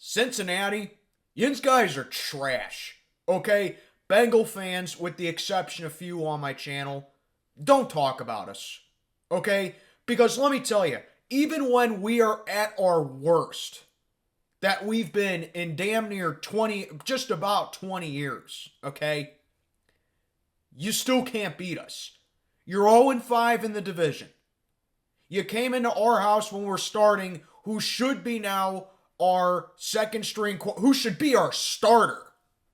Cincinnati, yinz guys are trash. Okay? Bengal fans, with the exception of few on my channel, don't talk about us. Okay? Because let me tell you, even when we are at our worst, that we've been in damn near 20, just about 20 years, okay? You still can't beat us. You're 0-5 in the division. You came into our house when we're starting who should be now our second string, who should be our starter,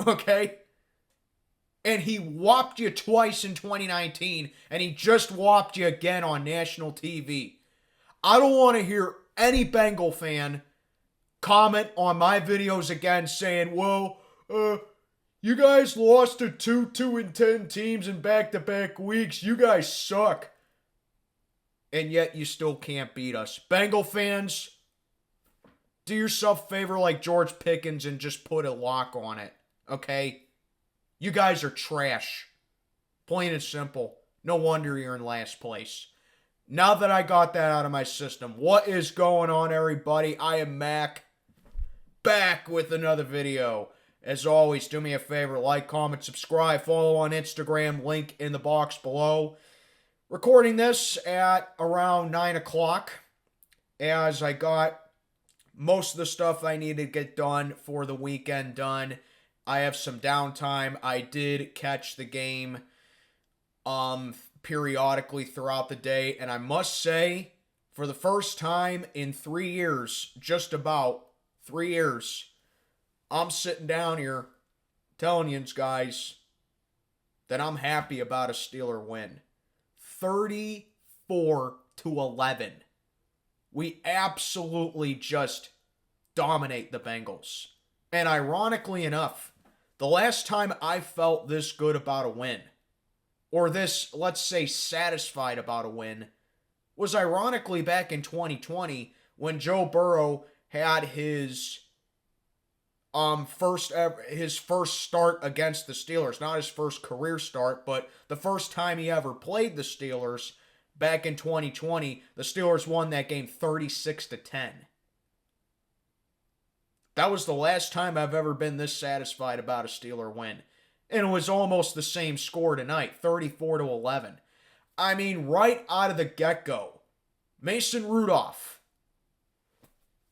okay? And he whopped you twice in 2019, and he just whopped you again on national TV. I don't want to hear any Bengal fan comment on my videos again saying, well, you guys lost to 2-10 teams in back-to-back weeks. You guys suck. And yet you still can't beat us. Bengal fans, do yourself a favor like George Pickens and just put a lock on it, okay? You guys are trash. Plain and simple. No wonder you're in last place. Now that I got that out of my system, what is going on, everybody? I am Mac, back with another video. As always, do me a favor, like, comment, subscribe, follow on Instagram, link in the box below. Recording this at around 9 o'clock, as I got most of the stuff I needed to get done for the weekend done. I have some downtime. I did catch the game periodically throughout the day, and I must say, for the first time in 3 years, just about 3 years, I'm sitting down here telling you guys that I'm happy about a Steeler win. 34-11. We absolutely just dominate the Bengals. And ironically enough, the last time I felt this good about a win, or this, let's say, satisfied about a win, was ironically back in 2020 when Joe Burrow had his first start against the Steelers. Not his first career start, but the first time he ever played the Steelers back in 2020. The Steelers won that game 36-10. That was the last time I've ever been this satisfied about a Steeler win. And it was almost the same score tonight, 34-11. I mean, right out of the get-go, Mason Rudolph,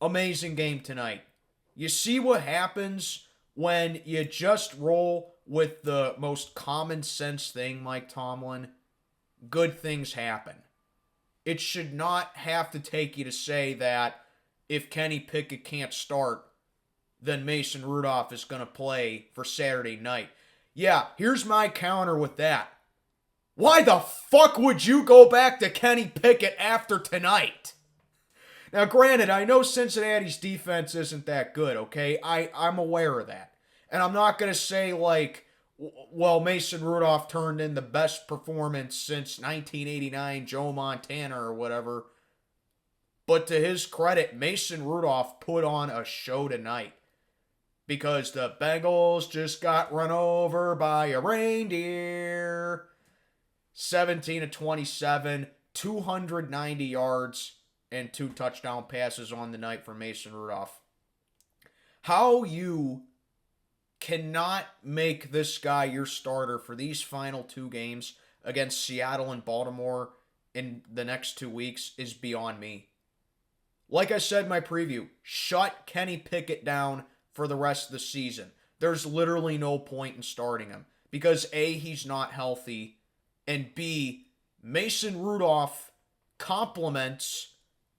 amazing game tonight. You see what happens when you just roll with the most common sense thing, Mike Tomlin? Good things happen. It should not have to take you to say that if Kenny Pickett can't start, then Mason Rudolph is going to play for Saturday night. Yeah, here's my counter with that. Why the fuck would you go back to Kenny Pickett after tonight? Now, granted, I know Cincinnati's defense isn't that good, okay? I'm aware of that. And I'm not going to say, like, well, Mason Rudolph turned in the best performance since 1989, Joe Montana or whatever. But to his credit, Mason Rudolph put on a show tonight. Because the Bengals just got run over by a reindeer. 17-27, 290 yards. And 2 touchdown passes on the night for Mason Rudolph. How you cannot make this guy your starter for these final 2 games against Seattle and Baltimore in the next 2 weeks is beyond me. Like I said in my preview, shut Kenny Pickett down for the rest of the season. There's literally no point in starting him. Because A, he's not healthy, and B, Mason Rudolph complements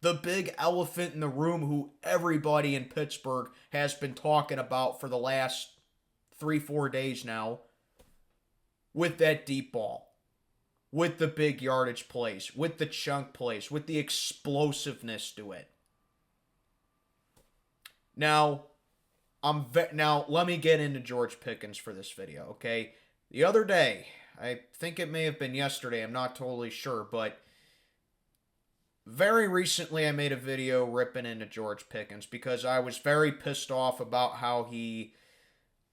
the big elephant in the room who everybody in Pittsburgh has been talking about for the last 3-4 days now, with that deep ball, with the big yardage plays, with the chunk plays, with the explosiveness to it. Now let me get into George Pickens for this video, okay? The other day, I think it may have been yesterday, I'm not totally sure, but very recently, I made a video ripping into George Pickens because I was very pissed off about how he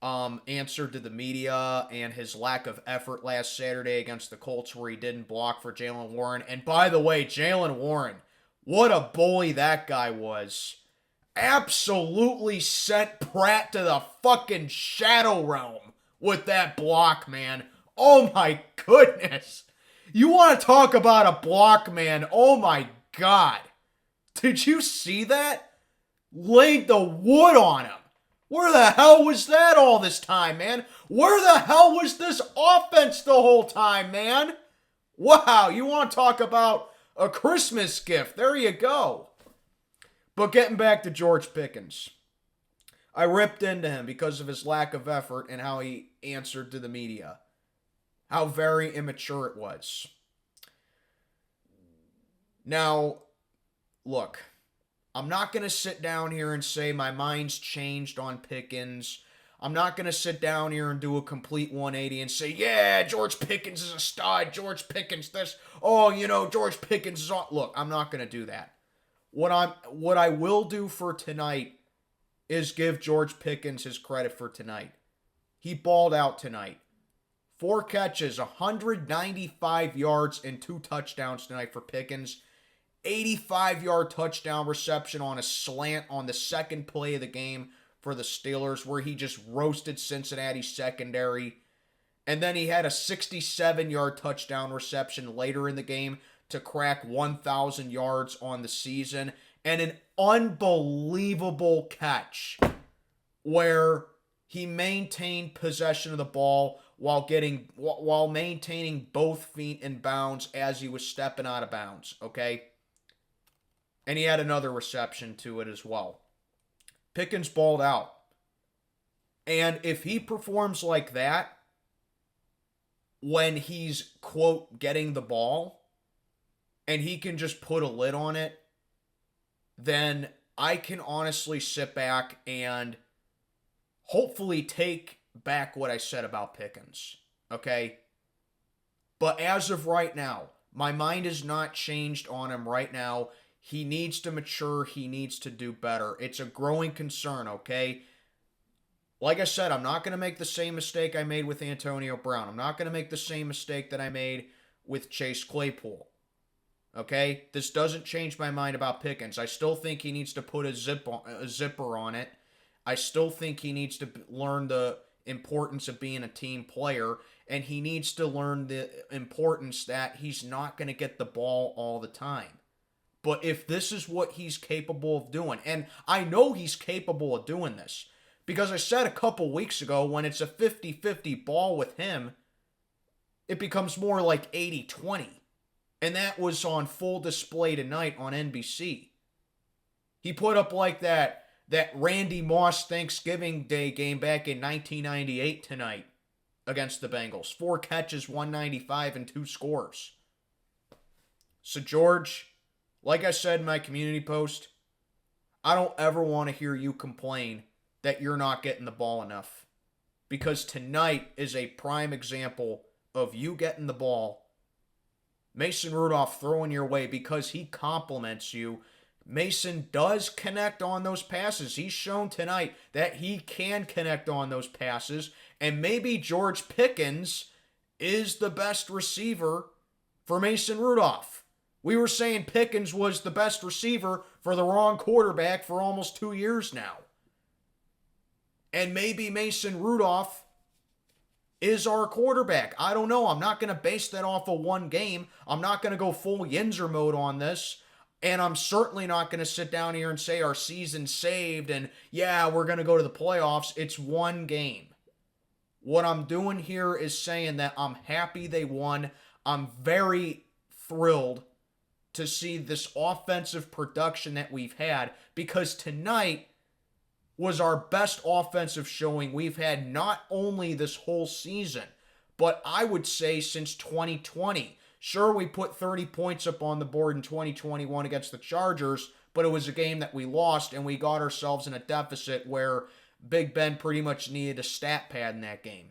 answered to the media and his lack of effort last Saturday against the Colts where he didn't block for Jaylen Warren. And by the way, Jaylen Warren, what a bully that guy was. absolutely sent Pratt to the fucking shadow realm with that block, man. Oh my goodness. You want to talk about a block, man? Oh my god. Did you see that? Laid the wood on him. Where the hell was that all this time, man? Where the hell was this offense the whole time, man? Wow, you want to talk about a Christmas gift? There you go. But getting back to George Pickens, I ripped into him because of his lack of effort and how he answered to the media. How very immature it was. Now, look, I'm not going to sit down here and say my mind's changed on Pickens. I'm not going to sit down here and do a complete 180 and say, yeah, George Pickens is a stud. George Pickens this. Oh, George Pickens is on. Look, I'm not going to do that. What I will do for tonight is give George Pickens his credit for tonight. He balled out tonight. 4 catches, 195 yards, and 2 touchdowns tonight for Pickens. 85-yard touchdown reception on a slant on the second play of the game for the Steelers, where he just roasted Cincinnati's secondary. And then he had a 67-yard touchdown reception later in the game to crack 1,000 yards on the season, and an unbelievable catch where he maintained possession of the ball while maintaining both feet in bounds as he was stepping out of bounds, okay? And he had another reception to it as well. Pickens balled out. And if he performs like that when he's, quote, getting the ball, and he can just put a lid on it, then I can honestly sit back and hopefully take back what I said about Pickens, okay? But as of right now, my mind is not changed on him right now. He needs to mature. He needs to do better. It's a growing concern, okay? Like I said, I'm not going to make the same mistake I made with Antonio Brown. I'm not going to make the same mistake that I made with Chase Claypool. Okay? This doesn't change my mind about Pickens. I still think he needs to put a zipper on it. I still think he needs to learn the importance of being a team player, and he needs to learn the importance that he's not going to get the ball all the time. But if this is what he's capable of doing, and I know he's capable of doing this, because I said a couple weeks ago, when it's a 50-50 ball with him, it becomes more like 80-20. And that was on full display tonight on NBC. He put up like that Randy Moss Thanksgiving Day game back in 1998 tonight against the Bengals. 4 catches, 195, and 2 scores. So George, like I said in my community post, I don't ever want to hear you complain that you're not getting the ball enough. Because tonight is a prime example of you getting the ball, Mason Rudolph throwing your way because he compliments you. Mason does connect on those passes. He's shown tonight that he can connect on those passes. And maybe George Pickens is the best receiver for Mason Rudolph. We were saying Pickens was the best receiver for the wrong quarterback for almost 2 years now. And maybe Mason Rudolph is our quarterback. I don't know. I'm not going to base that off of one game. I'm not going to go full Yinzer mode on this. And I'm certainly not going to sit down here and say our season's saved and, yeah, we're going to go to the playoffs. It's one game. What I'm doing here is saying that I'm happy they won. I'm very thrilled to see this offensive production that we've had, because tonight was our best offensive showing we've had not only this whole season, but I would say since 2020. Sure, we put 30 points up on the board in 2021 against the Chargers, but it was a game that we lost, and we got ourselves in a deficit where Big Ben pretty much needed a stat pad in that game.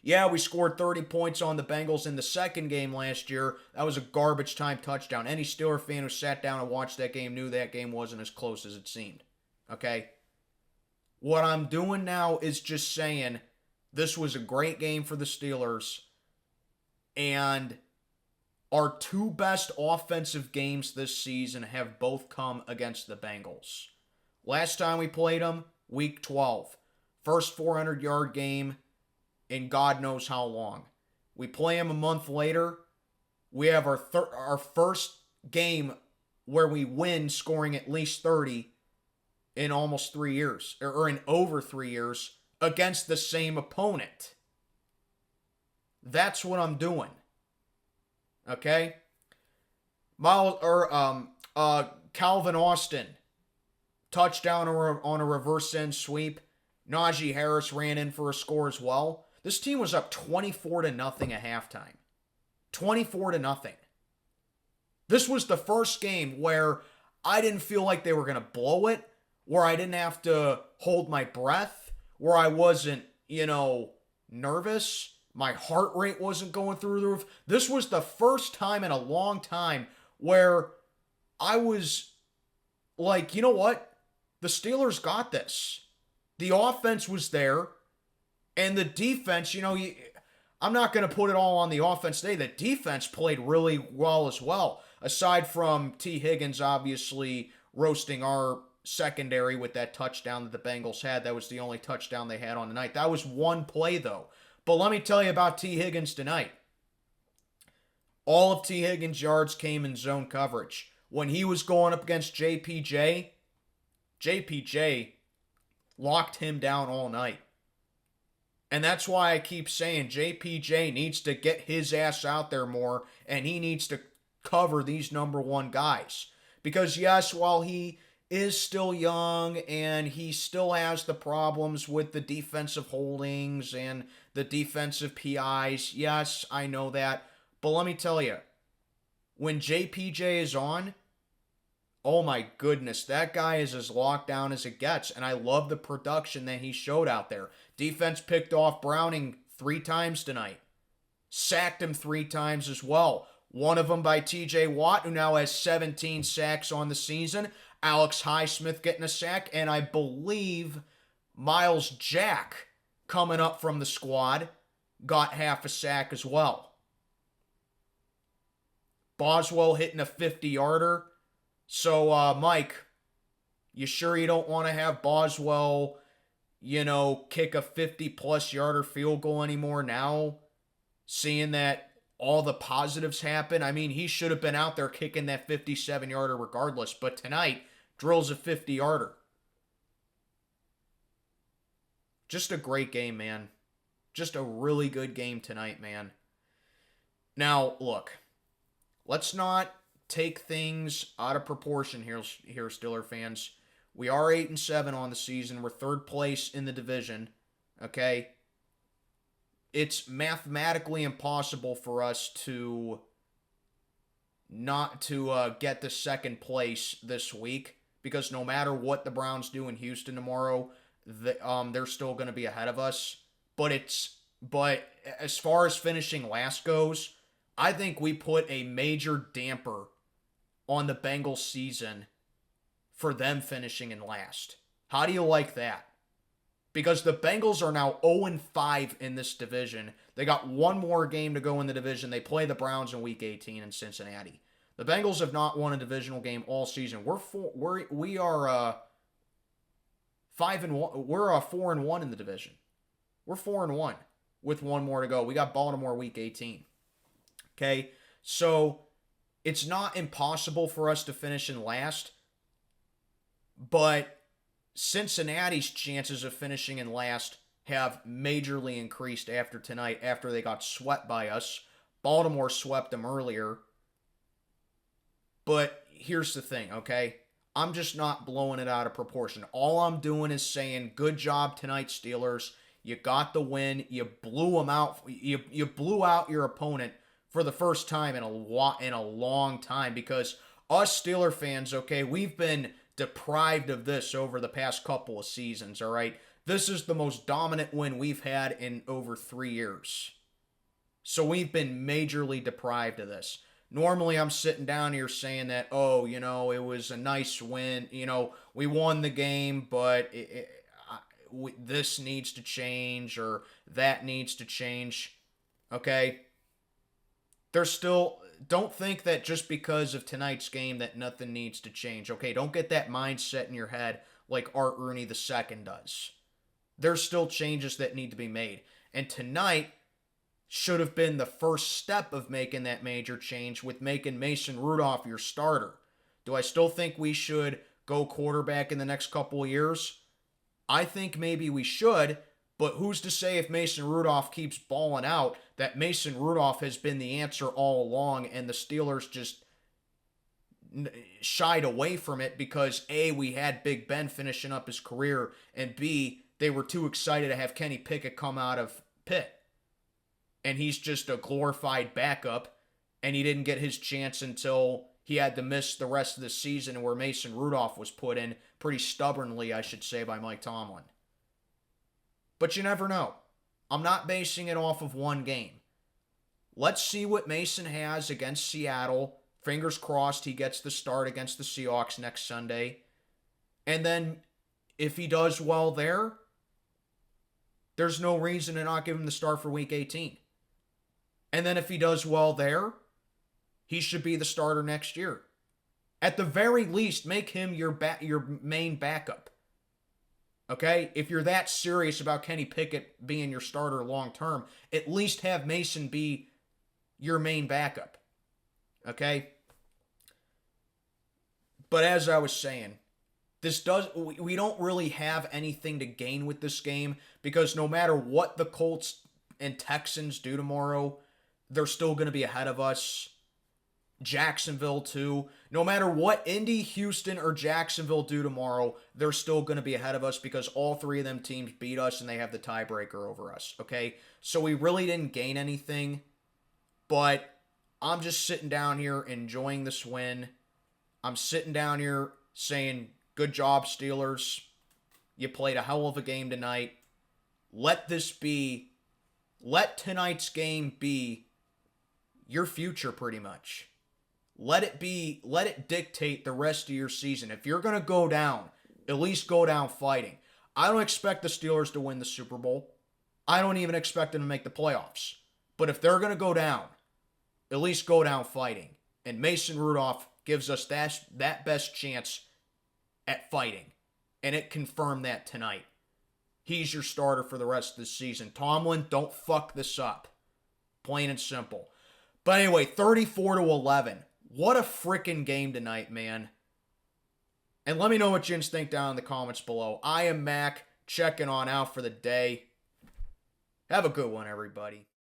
Yeah, we scored 30 points on the Bengals in the second game last year. That was a garbage time touchdown. Any Steeler fan who sat down and watched that game knew that game wasn't as close as it seemed. Okay? What I'm doing now is just saying this was a great game for the Steelers, and our 2 best offensive games this season have both come against the Bengals. Last time we played them, week 12. First 400-yard game in God knows how long. We play them a month later. We have our first game where we win scoring at least 30 in almost 3 years, or in over 3 years, against the same opponent. That's what I'm doing. Okay? Calvin Austin, touchdown on a reverse end sweep. Najee Harris ran in for a score as well. This team was up 24-0 at halftime. 24-0. This was the first game where I didn't feel like they were going to blow it, where I didn't have to hold my breath, where I wasn't, nervous. My heart rate wasn't going through the roof. This was the first time in a long time where I was like, you know what? The Steelers got this. The offense was there, and the defense, I'm not going to put it all on the offense today. The defense played really well as well. Aside from T. Higgins obviously roasting our secondary with that touchdown that the Bengals had. That was the only touchdown they had on the night. That was one play, though. But let me tell you about T. Higgins tonight. All of T. Higgins' yards came in zone coverage. When he was going up against JPJ locked him down all night. And that's why I keep saying JPJ needs to get his ass out there more, and he needs to cover these number one guys. Because yes, while he is still young and he still has the problems with the defensive holdings and the defensive PIs, yes, I know that. But let me tell you, when JPJ is on, oh my goodness, that guy is as locked down as it gets. And I love the production that he showed out there. Defense picked off Browning 3 times tonight. Sacked him 3 times as well. One of them by TJ Watt, who now has 17 sacks on the season. Alex Highsmith getting a sack. And I believe Miles Jack, coming up from the squad, got half a sack as well. Boswell hitting a 50-yarder. So, Mike, you sure you don't want to have Boswell, kick a 50-plus yarder field goal anymore now? Seeing that all the positives happen? I mean, he should have been out there kicking that 57-yarder regardless. But tonight, drills a 50-yarder. Just a great game, man. Just a really good game tonight, man. Now, look, let's not take things out of proportion here, Steeler fans. We are 8-7 on the season. We're 3rd place in the division. Okay? It's mathematically impossible for us to not to get the 2nd place this week, because no matter what the Browns do in Houston tomorrow, they're still going to be ahead of us. But as far as finishing last goes, I think we put a major damper on the Bengals season for them finishing in last. How do you like that? Because the Bengals are now 0-5 in this division. They got one more game to go in the division. They play the Browns in Week 18 in Cincinnati. The Bengals have not won a divisional game all season. We are 5-1. We're 4-1 in the division. We're 4-1 with one more to go. We got Baltimore Week 18. Okay, so it's not impossible for us to finish in last, but Cincinnati's chances of finishing in last have majorly increased after tonight, after they got swept by us. Baltimore swept them earlier. But here's the thing, okay? I'm just not blowing it out of proportion. All I'm doing is saying, good job tonight, Steelers. You got the win. You blew them out. You blew out your opponent for the first time in a long time, because us Steeler fans, okay, we've been deprived of this over the past couple of seasons, all right? This is the most dominant win we've had in over 3 years. So we've been majorly deprived of this. Normally I'm sitting down here saying that, it was a nice win. We won the game, but this needs to change or that needs to change, okay? Don't think that just because of tonight's game that nothing needs to change, okay? Don't get that mindset in your head like Art Rooney II does. There's still changes that need to be made. And tonight should have been the first step of making that major change with making Mason Rudolph your starter. Do I still think we should go quarterback in the next couple of years? I think maybe we should, but who's to say if Mason Rudolph keeps balling out that Mason Rudolph has been the answer all along and the Steelers just shied away from it because A, we had Big Ben finishing up his career, and B, they were too excited to have Kenny Pickett come out of Pitt. And he's just a glorified backup, and he didn't get his chance until he had to miss the rest of the season where Mason Rudolph was put in pretty stubbornly, I should say, by Mike Tomlin. But you never know. I'm not basing it off of one game. Let's see what Mason has against Seattle. Fingers crossed he gets the start against the Seahawks next Sunday. And then if he does well there, there's no reason to not give him the start for Week 18. And then if he does well there, he should be the starter next year. At the very least, make him your main backup. Okay? If you're that serious about Kenny Pickett being your starter long term, at least have Mason be your main backup. Okay? But as I was saying, we don't really have anything to gain with this game because no matter what the Colts and Texans do tomorrow, they're still going to be ahead of us. Jacksonville too. No matter what Indy, Houston, or Jacksonville do tomorrow, they're still going to be ahead of us because all three of them teams beat us and they have the tiebreaker over us. Okay? So we really didn't gain anything, but I'm just sitting down here enjoying this win. I'm sitting down here saying, good job, Steelers. You played a hell of a game tonight. Let tonight's game be your future pretty much. Let it dictate the rest of your season. If you're going to go down, at least go down fighting. I don't expect the Steelers to win the Super Bowl. I don't even expect them to make the playoffs. But if they're going to go down, at least go down fighting. And Mason Rudolph gives us that best chance at fighting. And it confirmed that tonight. He's your starter for the rest of the season. Tomlin, don't fuck this up. Plain and simple. But anyway, 34-11. What a freaking game tonight, man. And let me know what you think down in the comments below. I am Mac, checking on out for the day. Have a good one, everybody.